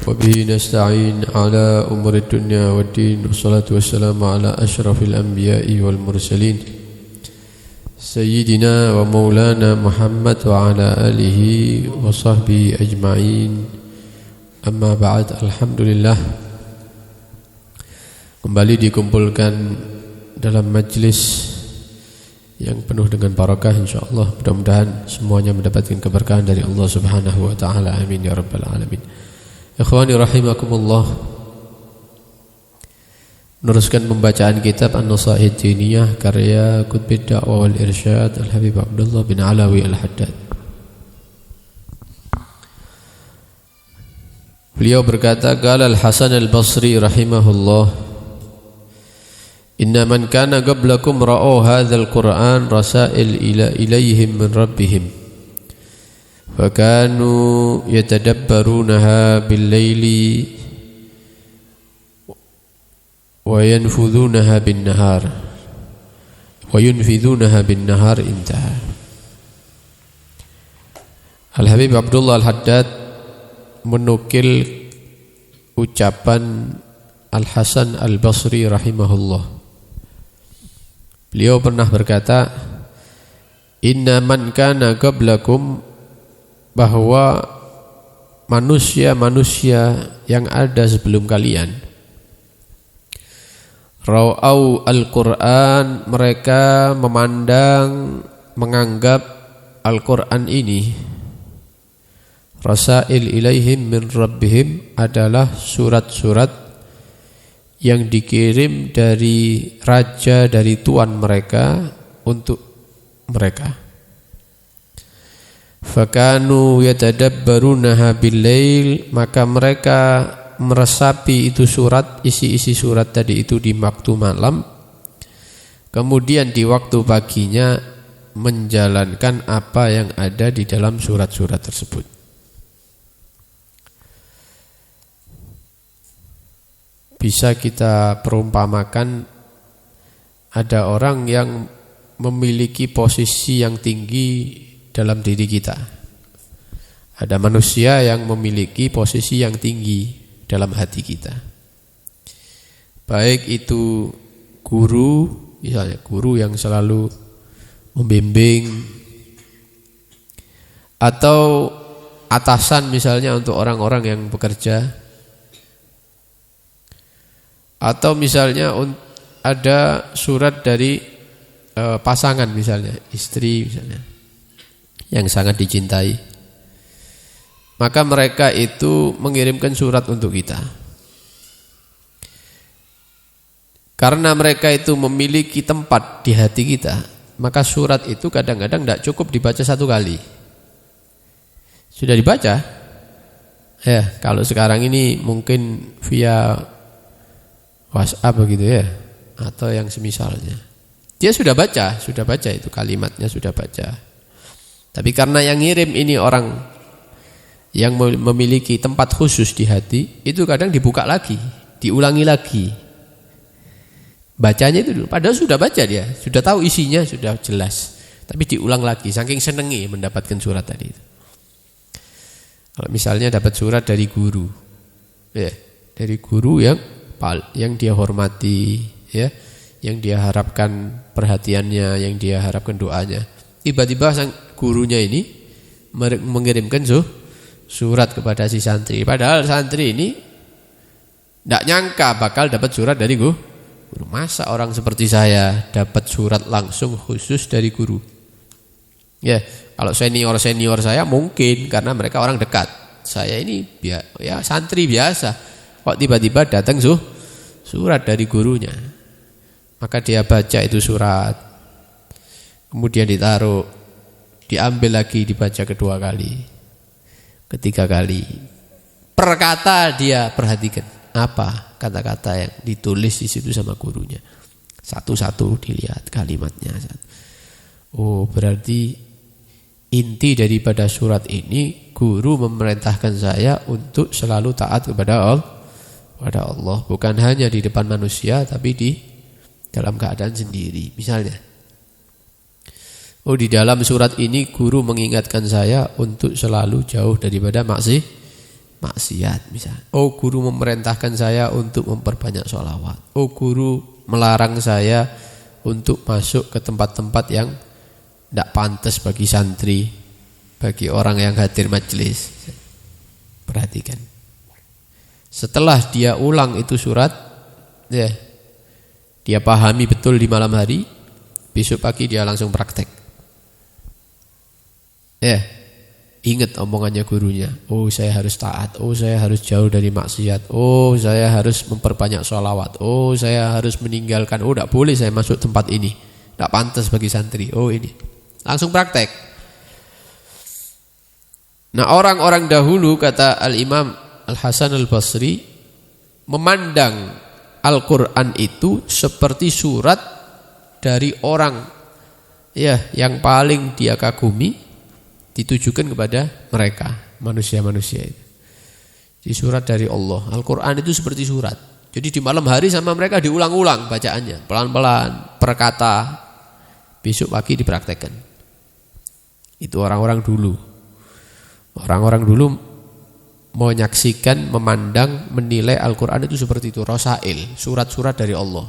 وبه نستعين على أمور الدنيا والدين والصلاة والسلام على أشرف الأنبياء والمرسلين سيدنا ومولانا محمد وعلى آله وصحبه أجمعين. Amma ba'd, alhamdulillah, kembali dikumpulkan dalam majlis yang penuh dengan barakah insyaallah. Mudah-mudahan semuanya mendapatkan keberkahan dari Allah Subhanahu wa taala. Amin ya rabbal alamin. Ikhwani rahimakumullah, meneruskan pembacaan kitab An-Nasaih Diniyah karya Qutbid Da'wah wal Irsyad Al-Habib Abdullah bin Alawi Al-Haddad. Beliau berkata, qala Al-Hasan Al-Basri rahimahullah, inna man kana qablakum ra'au hadzal Qur'an rasail ilaihim min rabbihim fakanu yatadabbarunaha bil-laili wa yanfudhunaha bin-nahar wa yunfidhunaha bin-nahar. Intaha. Al-Habib Abdullah Al-Haddad menukil ucapan Al-Hasan Al-Basri rahimahullah. Beliau pernah berkata, inna man kana qablakum, bahwa manusia-manusia yang ada sebelum kalian, ra'au Al-Quran, mereka memandang, menganggap Al-Quran ini, rasail ilaihim min rabbihim, adalah surat-surat yang dikirim dari raja, dari tuan mereka untuk mereka. Fakanu yatadabbarunaha bil-lail, maka mereka meresapi itu surat, isi-isi surat tadi itu di waktu malam, kemudian di waktu paginya menjalankan apa yang ada di dalam surat-surat tersebut. Bisa kita perumpamakan, ada orang yang memiliki posisi yang tinggi dalam diri kita. Ada manusia yang memiliki posisi yang tinggi dalam hati kita. Baik itu guru, misalnya guru yang selalu membimbing, atau atasan misalnya untuk orang-orang yang bekerja, atau misalnya ada surat dari pasangan, misalnya istri misalnya, yang sangat dicintai, maka mereka itu mengirimkan surat untuk kita. Karena mereka itu memiliki tempat di hati kita, maka surat itu kadang-kadang tidak cukup dibaca satu kali. Sudah dibaca? Ya, kalau sekarang ini mungkin via WhatsApp begitu ya, atau yang semisalnya. Dia sudah baca itu kalimatnya, sudah baca. Tapi karena yang ngirim ini orang yang memiliki tempat khusus di hati, itu kadang dibuka lagi, diulangi lagi. Bacanya itu dulu, padahal sudah baca dia, sudah tahu isinya, sudah jelas. Tapi diulang lagi, saking senengi mendapatkan surat tadi itu. Kalau misalnya dapat surat dari guru, ya, dari guru yang dia hormati, ya, yang dia harapkan perhatiannya, yang dia harapkan doanya, tiba-tiba sang gurunya ini mengirimkan surat kepada si santri. Padahal santri ini tidak nyangka bakal dapat surat dari guru. Masa orang seperti saya dapat surat langsung khusus dari guru? Ya, kalau senior saya mungkin karena mereka orang dekat. Saya ini ya santri biasa. Kok tiba-tiba datang surat dari gurunya. Maka dia baca itu surat, kemudian ditaruh, diambil lagi, dibaca kedua kali, ketiga kali. Per kata dia perhatikan, apa kata-kata yang ditulis di situ sama gurunya. Satu-satu dilihat kalimatnya. Oh, berarti inti daripada surat ini, guru memerintahkan saya untuk selalu taat kepada Allah, bukan hanya di depan manusia, tapi di dalam keadaan sendiri. Misalnya, di dalam surat ini guru mengingatkan saya untuk selalu jauh daripada maksiat misalnya. Oh, guru memerintahkan saya untuk memperbanyak sholawat. Oh, guru melarang saya untuk masuk ke tempat-tempat yang tidak pantas bagi santri, bagi orang yang hadir majelis. Perhatikan. Setelah dia ulang itu surat, ya, dia pahami betul di malam hari, besok pagi dia langsung praktek. Ya, ingat omongannya gurunya. Oh, saya harus taat. Oh, saya harus jauh dari maksiat. Oh, saya harus memperbanyak sholawat. Oh, saya harus meninggalkan. Oh, tidak boleh saya masuk tempat ini. Tidak pantas bagi santri. Oh, ini. Langsung praktek. Nah, orang-orang dahulu, kata Al-Imam Al-Hasan Al-Basri, memandang Al-Quran itu seperti surat dari orang ya yang paling dia kagumi, ditujukan kepada mereka, manusia-manusia itu. Di surat dari Allah. Al-Quran itu seperti surat. Jadi di malam hari sama mereka diulang-ulang bacaannya, pelan-pelan, per kata. Besok pagi dipraktekkan. Itu orang-orang dulu. Orang-orang dulu menyaksikan, memandang, menilai Al-Quran itu seperti itu, rasail, surat-surat dari Allah.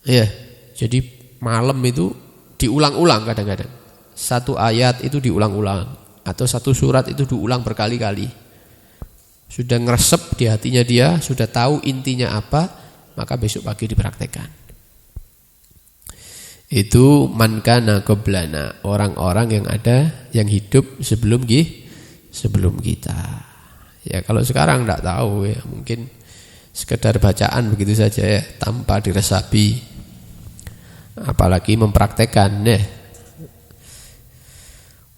Ya, jadi malam itu diulang-ulang kadang-kadang. Satu ayat itu diulang-ulang, atau satu surat itu diulang berkali-kali. Sudah ngeresep di hatinya dia, sudah tahu intinya apa, maka besok pagi dipraktekkan. Itu man kana qablana, orang-orang yang ada, yang hidup sebelum kita. Ya kalau sekarang tidak tahu ya, mungkin sekedar bacaan begitu saja ya, tanpa diresapi, apalagi mempraktekkan ya.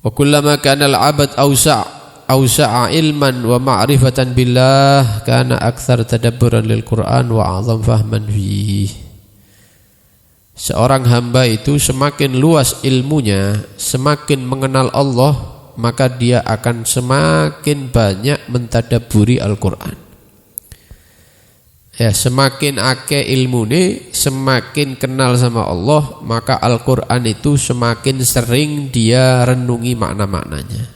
Wa kullama kana al-'abd awsa'a ilman wa ma'rifatan billah kana akthar tadabburan lil Qur'an wa 'azam fahman fihi. Seorang hamba itu semakin luas ilmunya, semakin mengenal Allah, maka dia akan semakin banyak mentadabburi Al-Qur'an. Ya, semakin akeh ilmune, semakin kenal sama Allah, maka Al-Quran itu semakin sering dia renungi makna-maknanya.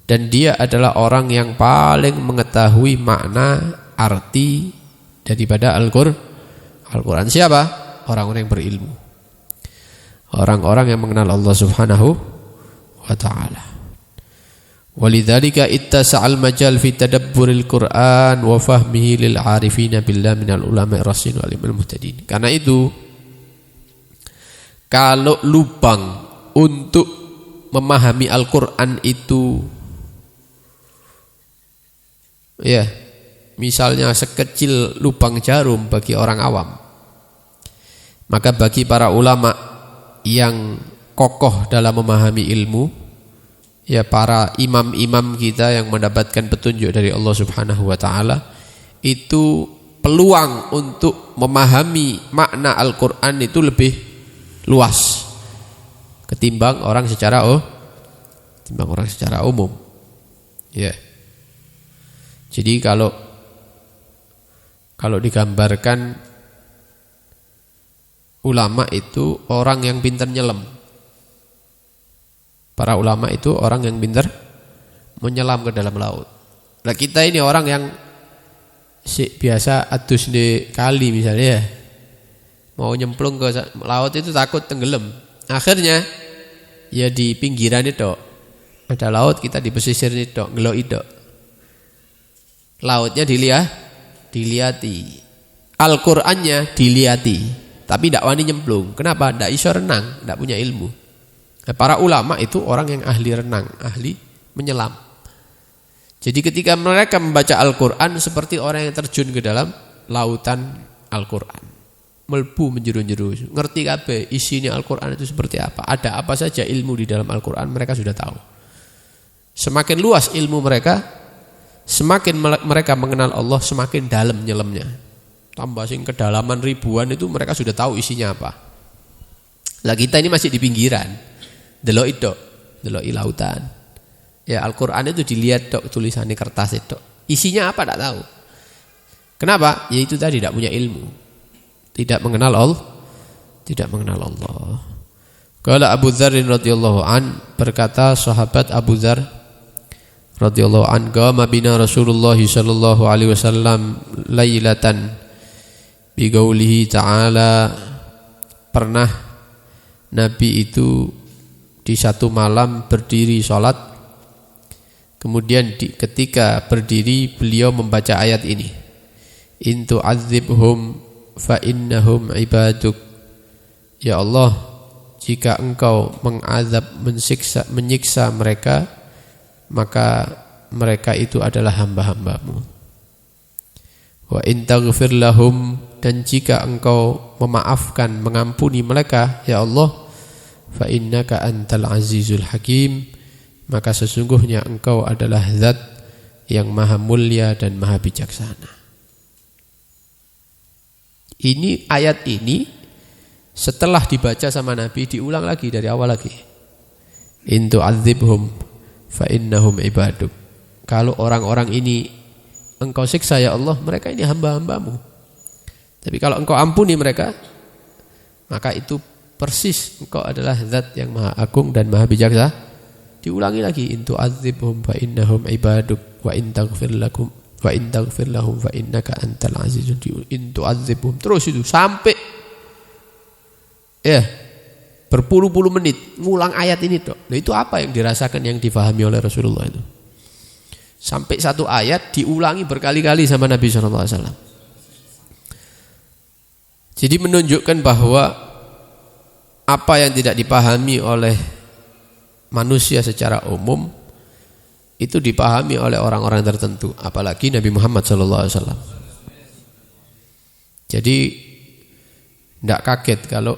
Dan dia adalah orang yang paling mengetahui makna, arti daripada Al-Quran. Siapa? Orang-orang yang berilmu. Orang-orang yang mengenal Allah Subhanahu wa ta'ala. Walidzalika ittasa'al majal fi tadabburil Qur'an wa fahmihi lil 'arifina billah minal ulama'i rasyidin wal imamil muhtadin. Karena itu kalau lubang untuk memahami Al-Qur'an itu ya, misalnya sekecil lubang jarum bagi orang awam, maka bagi para ulama yang kokoh dalam memahami ilmu, ya para imam-imam kita yang mendapatkan petunjuk dari Allah Subhanahu wa ta'ala, itu peluang untuk memahami makna Al-Quran itu lebih luas ketimbang orang secara umum. Ya. Jadi kalau digambarkan ulama itu orang yang pintar nyelam. Para ulama itu orang yang pintar menyelam ke dalam laut. Nah, kita ini orang yang biasa adus di kali misalnya ya, mau nyemplung ke laut itu takut tenggelam. Akhirnya ya di pinggiran itu ada laut, kita di pesisir itu ngelok itu. Lautnya dilihati, Al-Qur'annya dilihati, tapi tidak wani nyemplung. Kenapa? Tidak iso renang, tidak punya ilmu. Nah, para ulama itu orang yang ahli renang, ahli menyelam. Jadi ketika mereka membaca Al-Quran seperti orang yang terjun ke dalam lautan Al-Quran, melbu menjeru-jeru, ngerti kabeh isinya Al-Quran itu seperti apa, ada apa saja ilmu di dalam Al-Quran mereka sudah tahu. Semakin luas ilmu mereka, semakin mereka mengenal Allah, semakin dalam nyelamnya. Tambah sing kedalaman ribuan itu mereka sudah tahu isinya apa. Lah kita ini masih di pinggiran. Delok lautan. Ya Al-Quran itu dilihat dok, tulisannya kertas itu. Isinya apa tak tahu. Kenapa? Ya itu tadi tidak punya ilmu. Tidak mengenal Allah. Qala Abu Dzar radhiyallahu an, berkata sahabat Abu Dzar radhiyallahu an, qama bina Rasulullah sallallahu alaihi wasallam lailatan bi qaulihi ta'ala, pernah Nabi itu di satu malam berdiri sholat, kemudian ketika berdiri beliau membaca ayat ini, in tu'adzibhum fa innahum ibaduk, ya Allah, jika engkau mengazab, menyiksa mereka, maka mereka itu adalah hamba-hambamu. Wa in taghfir lahum, dan jika engkau memaafkan, mengampuni mereka, ya Allah, fa innaka antal azizul hakim, maka sesungguhnya engkau adalah zat yang maha mulia dan maha bijaksana. Ini ayat ini setelah dibaca sama Nabi diulang lagi dari awal lagi. In tu'adzibhum fa innahum ibaduk. Kalau orang-orang ini engkau siksa ya Allah, mereka ini hamba-hambamu. Tapi kalau engkau ampuni mereka, maka itu persis engkau adalah zat yang maha agung dan maha bijaksana. Diulangi lagi, in tu'adzibhum fa innahum ibaduk wa in taghfir lahum fa innaka antal azizul hakim. In tu'adzibhum, terus itu sampai berpuluh-puluh menit ngulang ayat ini dok. Nah, itu apa yang dirasakan, yang difahami oleh Rasulullah itu? Sampai satu ayat diulangi berkali-kali sama Nabi SAW. Jadi menunjukkan bahwa apa yang tidak dipahami oleh manusia secara umum itu dipahami oleh orang-orang tertentu, apalagi Nabi Muhammad SAW. Jadi tidak kaget kalau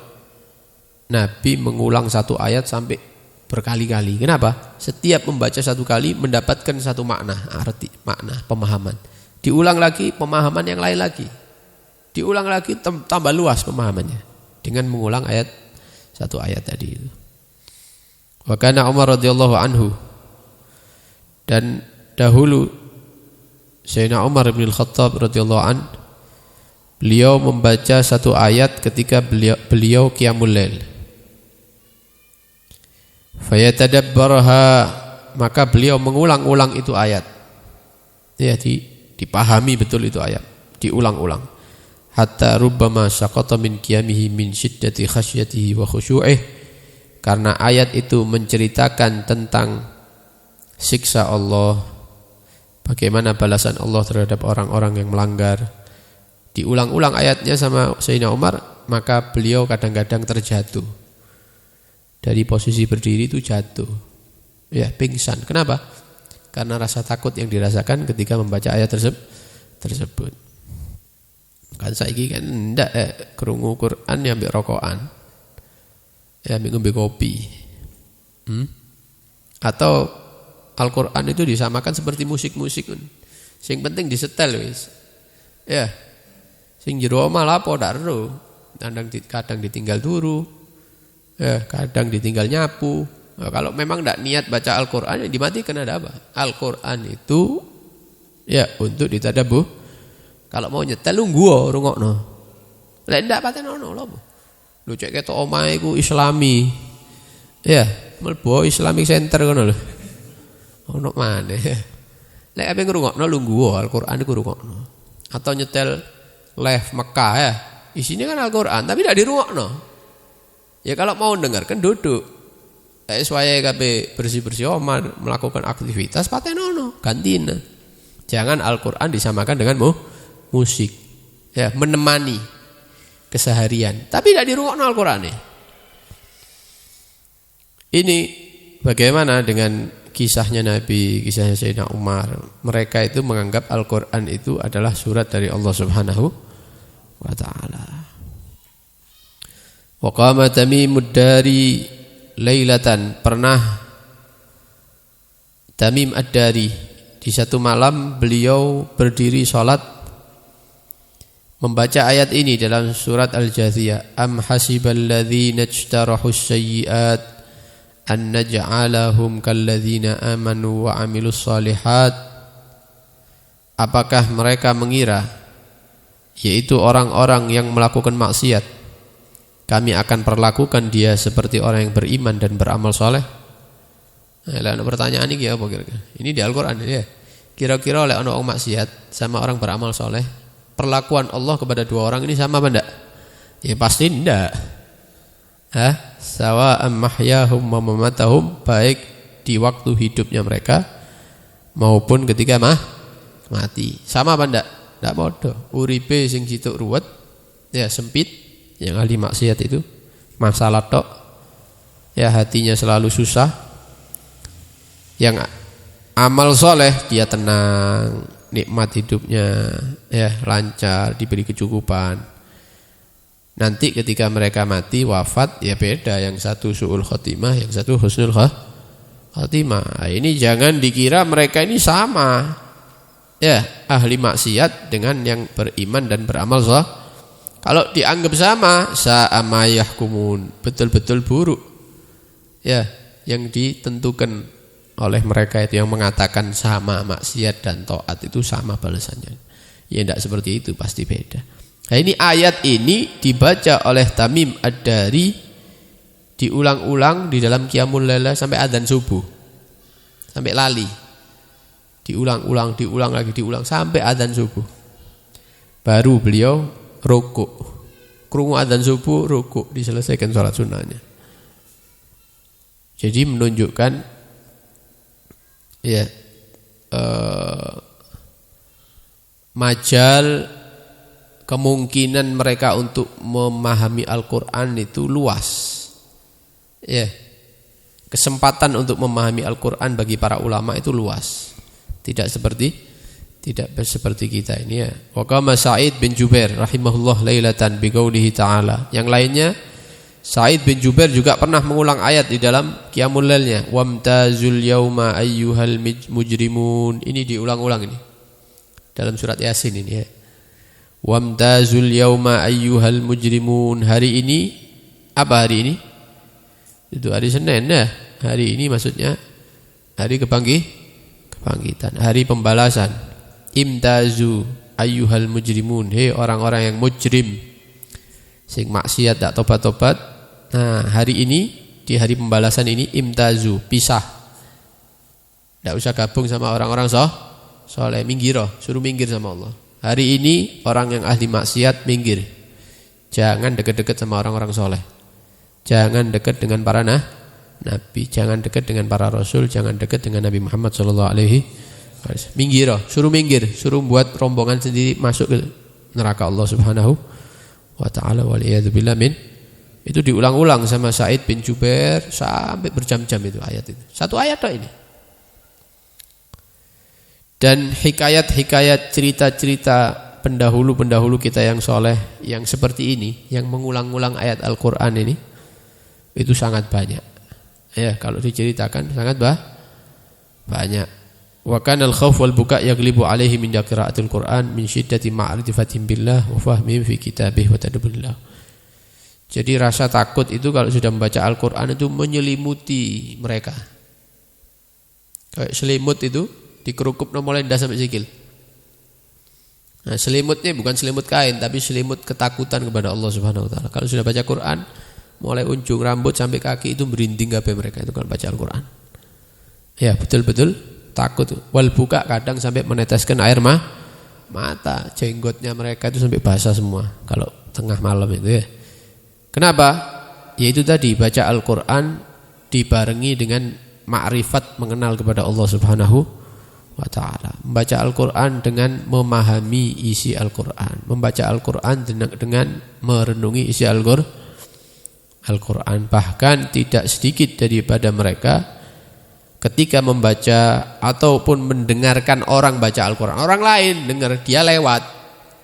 Nabi mengulang satu ayat sampai berkali-kali. Kenapa? Setiap membaca satu kali mendapatkan satu makna, arti, makna, pemahaman. Diulang lagi, pemahaman yang lain lagi. Diulang lagi, tambah luas pemahamannya dengan mengulang satu ayat tadi itu. Wa kana Umar radhiyallahu anhu, dan dahulu Sayyidina Umar bin Khattab radhiyallahu an, beliau membaca satu ayat ketika beliau qiyamul lail. Fayatadabbarha, maka beliau mengulang-ulang itu ayat. Ya, dipahami betul itu ayat, diulang-ulang. Hatta rubbama saqata min qiyamihi min syiddati khasyatihi wa khusyu'ih, karena ayat itu menceritakan tentang siksa Allah, bagaimana balasan Allah terhadap orang-orang yang melanggar. Diulang-ulang ayatnya sama Sayyidina Umar, maka beliau kadang-kadang terjatuh. Dari posisi berdiri itu jatuh. Ya, pingsan. Kenapa? Karena rasa takut yang dirasakan ketika membaca ayat tersebut. Kan saiki kan ndak krungu Quran ya ambek rokokan. Ya ambek ngombe kopi. Atau Al-Qur'an itu disamakan seperti musik-musik. Sing penting disetel wis. Ya. Sing jero omah lapo ndak ero. Kadang ditinggal turu. Ya, kadang ditinggal nyapu. Nah, kalau memang ndak niat baca Al-Qur'an, ya dimatikan, ada apa? Al-Qur'an itu ya untuk ditadabbur. Kalau mau nyetel lu nggo rungokno. Lek ndak patenono lho. Lu cek ketok omahe ku Islami. Ya, mlebu Islamic Center ngono lho. Ono maneh. Lek ape ngrungokno lu nggo Al-Qur'an iku rungokno. Atau nyetel live Mekah ya. Isinya kan Al-Qur'an tapi ndak dirungokno. Ya kalau mau dengarkan duduk. Suwaye kabeh bersih-bersih omah, melakukan aktivitas patenono, gantina. Jangan Al-Qur'an disamakan dengan musik. Ya, menemani keseharian, tapi tidak dirungokno Al-Qur'an. Ini bagaimana dengan kisahnya Nabi, kisahnya Sayyidina Umar. Mereka itu menganggap Al-Qur'an itu adalah surat dari Allah Subhanahu wa ta'ala. Wa qama Tamimud Dari lailatan, pernah Tamim Ad-Dari di satu malam beliau berdiri salat membaca ayat ini dalam surat Al-Jathiyah. Am hasiballadzina ijtarahus sayyi'at an naj'alahum kalladzina amanu wa amilus shalihat. Apakah mereka mengira, yaitu orang-orang yang melakukan maksiat, kami akan perlakukan dia seperti orang yang beriman dan beramal soleh? Nah, ada pertanyaan ini apa kira-kira? Ini di Al-Qur'an ya. Kira-kira oleh orang maksiat sama orang beramal soleh, perlakuan Allah kepada dua orang ini sama apa enggak? Ya pasti enggak. Sawa'am mahyahum wa mamatahum, baik di waktu hidupnya mereka maupun ketika mati. Sama apa enggak? Enggak bodoh. Uripe sing situk ruwet, ya sempit, yang ahli maksiat itu masalah tok. Ya hatinya selalu susah. Yang amal soleh dia tenang, nikmat hidupnya, ya lancar, diberi kecukupan. Nanti ketika mereka mati wafat ya beda, yang satu su'ul khotimah, yang satu husnul khotimah. Nah, ini jangan dikira mereka ini sama. Ya, ahli maksiat dengan yang beriman dan beramal soleh. Kalau dianggap sama, sa'ama yahkumun, betul-betul buruk. Ya, yang ditentukan oleh mereka itu yang mengatakan sama maksiat dan taat itu sama balasannya. Ya tidak seperti itu, pasti beda. Nah, ini ayat ini dibaca oleh Tamim Ad-Dari diulang-ulang di dalam Qiyamul Lail sampai adzan subuh. Sampai lali. Diulang-ulang lagi, diulang sampai adzan subuh. Baru beliau rukuk. Krungu adzan subuh, rukuk, diselesaikan sholat sunnahnya. Jadi menunjukkan ya majal kemungkinan mereka untuk memahami Al-Quran itu luas. Ya, kesempatan untuk memahami Al-Quran bagi para ulama itu luas. Tidak seperti kita ini ya. Wa qama Sa'id bin Jubair rahimahullah lailatan biqaulihi ta'ala. Yang lainnya Sa'id bin Jubair juga pernah mengulang ayat di dalam Qiyamul Lailnya. Wamtazul yauma ayyuhal mujrimun. Ini diulang-ulang ini. Dalam surat Yasin ini ya. Wamtazul yauma ayyuhal mujrimun. Hari ini apa hari ini? Itu hari Senin ya. Hari ini maksudnya hari kebangkitan, hari pembalasan. Imtazu ayyuhal mujrimun. Hei orang-orang yang mujrim, sing maksiat tak tobat-tobat. Nah, hari ini di hari pembalasan ini imtazu, pisah. Tidak usah gabung sama orang-orang soleh, minggir, suruh minggir sama Allah. Hari ini orang yang ahli maksiat minggir. Jangan dekat-dekat sama orang-orang soleh. Jangan dekat dengan para nabi, jangan dekat dengan para rasul, jangan dekat dengan Nabi Muhammad sallallahu alaihi wasallam. Minggir, suruh minggir, suruh buat rombongan sendiri masuk ke neraka Allah Subhanahu wa taala, waliyadzubillah min. Itu diulang-ulang sama Sa'id bin Jubair sampai berjam-jam itu ayat itu. Satu ayat tok ini. Dan hikayat-hikayat, cerita-cerita pendahulu-pendahulu kita yang soleh, yang seperti ini, yang mengulang-ulang ayat Al-Quran ini, itu sangat banyak. Ya, kalau diceritakan sangat banyak. Wa kana al-khauf wal buka yaglibu alaihi min qira'atil Qur'an min syiddati ma'rifatihim billah wa fahmihim fi kitabih wa tadabburillah. Jadi rasa takut itu kalau sudah membaca Al-Quran itu menyelimuti mereka. Kayak selimut itu dikerukup mulai ndas sampai sikil. Nah, selimutnya bukan selimut kain tapi selimut ketakutan kepada Allah Subhanahu wa taala. Kalau sudah baca Quran, mulai ujung rambut sampai kaki itu merinding kabeh mereka itu kalau baca Al-Quran. Ya, betul-betul takut. Wal buka kadang sampai meneteskan air mata. Jenggotnya mereka itu sampai basah semua kalau tengah malam itu ya. Kenapa? Yaitu tadi baca Al-Quran dibarengi dengan ma'rifat, mengenal kepada Allah Subhanahu wa ta'ala. Membaca Al-Quran dengan memahami isi Al-Quran. Membaca Al-Quran dengan merenungi isi Al-Quran. Bahkan tidak sedikit daripada mereka ketika membaca ataupun mendengarkan orang baca Al-Quran, orang lain dengar, dia lewat,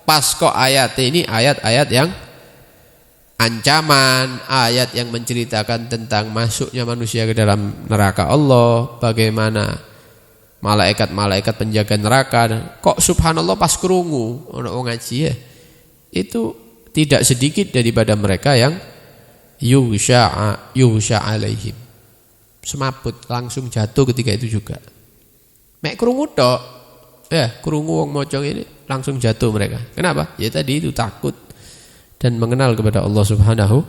pas kok ayat ini ayat-ayat yang ancaman, ayat yang menceritakan tentang masuknya manusia ke dalam neraka Allah, bagaimana malaikat-malaikat penjaga neraka. Kok subhanallah pas krungu ono wong ngaji ya. Itu tidak sedikit daripada mereka yang yughsha alaihim. Semaput, langsung jatuh ketika itu juga. Mek krungu tok. Ya, krungu wong maca ini langsung jatuh mereka. Kenapa? Ya tadi itu takut dan mengenal kepada Allah Subhanahu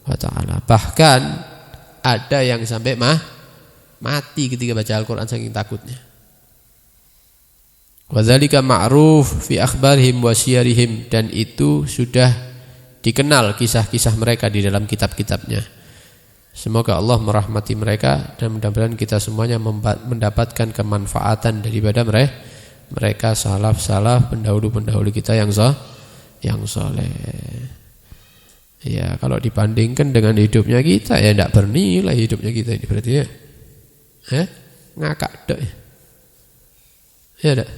wa taala. Bahkan ada yang sampai Mati ketika baca Al-Quran saking takutnya. Wadzalika ma'ruf fi akhbarihim wa siyarihim, dan itu sudah dikenal kisah-kisah mereka di dalam kitab-kitabnya. Semoga Allah merahmati mereka dan mudah-mudahan kita semuanya mendapatkan kemanfaatan daripada mereka salaf-salaf pendahulu-pendahulu kita yang soleh. Ya, kalau dibandingkan dengan hidupnya kita ya tidak bernilai hidupnya kita ini berarti ya. Ngakak dok. Ya dak.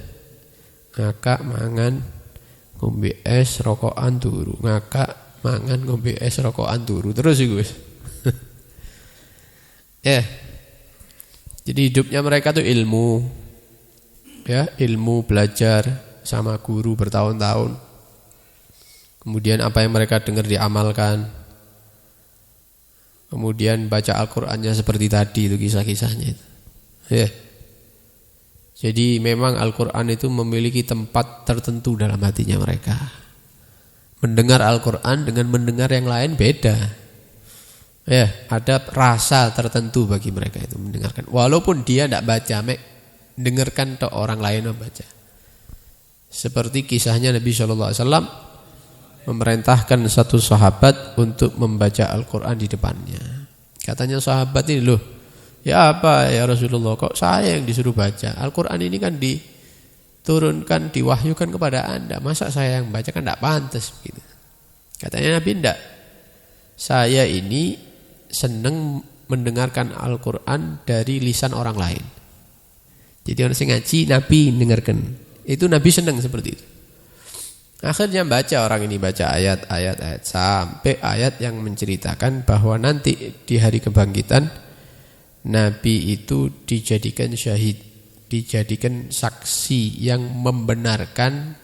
Ngakak mangan ngombe es rokokan turu. Ngakak mangan ngombe es rokokan turu. Terus iku wis. Ya. Jadi hidupnya mereka tuh ilmu. Ya, ilmu, belajar sama guru bertahun-tahun. Kemudian apa yang mereka dengar diamalkan. Kemudian baca Al-Qur'annya seperti tadi itu kisah-kisahnya itu. Ya. Jadi memang Al-Qur'an itu memiliki tempat tertentu dalam hatinya mereka. Mendengar Al-Qur'an dengan mendengar yang lain beda. Ya, ada rasa tertentu bagi mereka itu mendengarkan. Walaupun dia tidak baca, dengarkan tok orang lain membaca. Seperti kisahnya Nabi SAW memerintahkan satu sahabat untuk membaca Al-Quran di depannya. Katanya sahabat ini, loh, ya apa ya Rasulullah, kok saya yang disuruh baca? Al-Quran ini kan diturunkan, diwahyukan kepada Anda, masa saya yang baca? Kan tidak pantas gitu. Katanya Nabi, tidak, saya ini senang mendengarkan Al-Quran dari lisan orang lain. Jadi orang yang ngaji, Nabi dengarkan. Itu Nabi senang seperti itu. Akhirnya baca orang ini, baca ayat sampai ayat yang menceritakan bahwa nanti di hari kebangkitan Nabi itu dijadikan syahid, dijadikan saksi yang membenarkan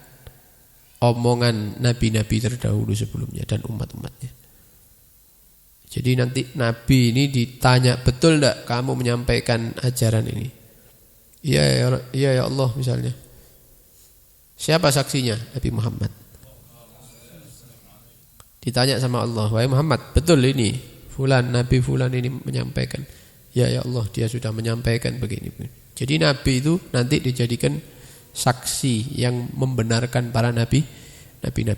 omongan nabi-nabi terdahulu sebelumnya dan umat-umatnya. Jadi nanti Nabi ini ditanya, betul tidak kamu menyampaikan ajaran ini? Iya ya Allah misalnya. Siapa saksinya? Nabi Muhammad. Ditanya sama Allah, wahai Muhammad, betul ini fulan, Nabi fulan ini menyampaikan. Ya Allah, dia sudah menyampaikan begini. Jadi Nabi itu nanti dijadikan saksi yang membenarkan para nabi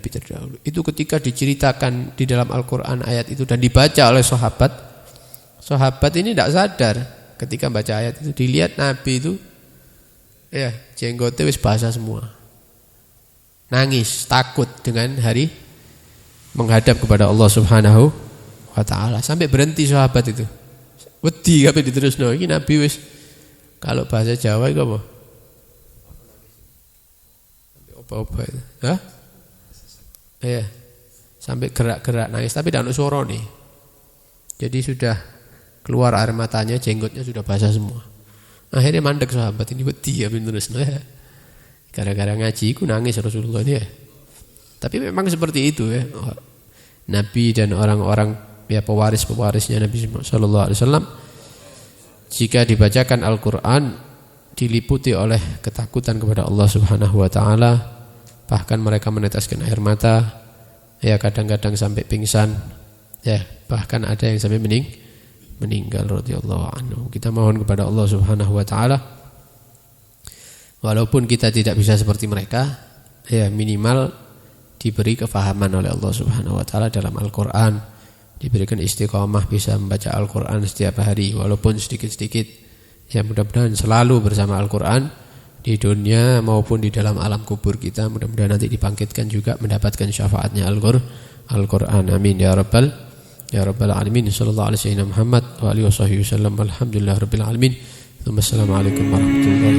terdahulu. Itu ketika diceritakan di dalam Al-Quran ayat itu dan dibaca oleh sahabat ini tidak sadar ketika baca ayat itu, dilihat Nabi itu ya jenggotnya wis basah semua. Nangis, takut dengan hari menghadap kepada Allah Subhanahu wa ta'ala. Sampai berhenti sahabat itu. Wedi kabeh diterusno. Iki Nabi wis, kalau bahasa Jawa itu apa? Sampai opa-opa itu. Hah? Iya. Sampai gerak-gerak nangis tapi tidak ada suara nih. Jadi sudah keluar air matanya, jenggotnya sudah basah semua. Akhirnya mandek sahabat ini, wedi kabeh terusno ya. Gara-gara ngaji ku nangis Rasulullah ini ya. Tapi memang seperti itu ya. Nabi dan orang-orang ya pewaris-pewarisnya Nabi sallallahu alaihi wasallam, jika dibacakan Al-Qur'an diliputi oleh ketakutan kepada Allah Subhanahu wa taala, bahkan mereka meneteskan air mata, ya kadang-kadang sampai pingsan, ya bahkan ada yang sampai meninggal radhiyallahu anhu. Kita mohon kepada Allah Subhanahu wa taala, walaupun kita tidak bisa seperti mereka, ya minimal diberi kefahaman oleh Allah Subhanahu wa taala dalam Al-Qur'an, diberikan istiqamah bisa membaca Al-Qur'an setiap hari walaupun sedikit-sedikit. Ya mudah-mudahan selalu bersama Al-Qur'an di dunia maupun di dalam alam kubur kita, mudah-mudahan nanti dibangkitkan juga mendapatkan syafaatnya Al-Qur'an. Amin ya rabbal alamin. Sallallahu alaihi wasallam Muhammad wa alihi wasallam. Alhamdulillahirabbil alamin. Wassalamualaikum warahmatullahi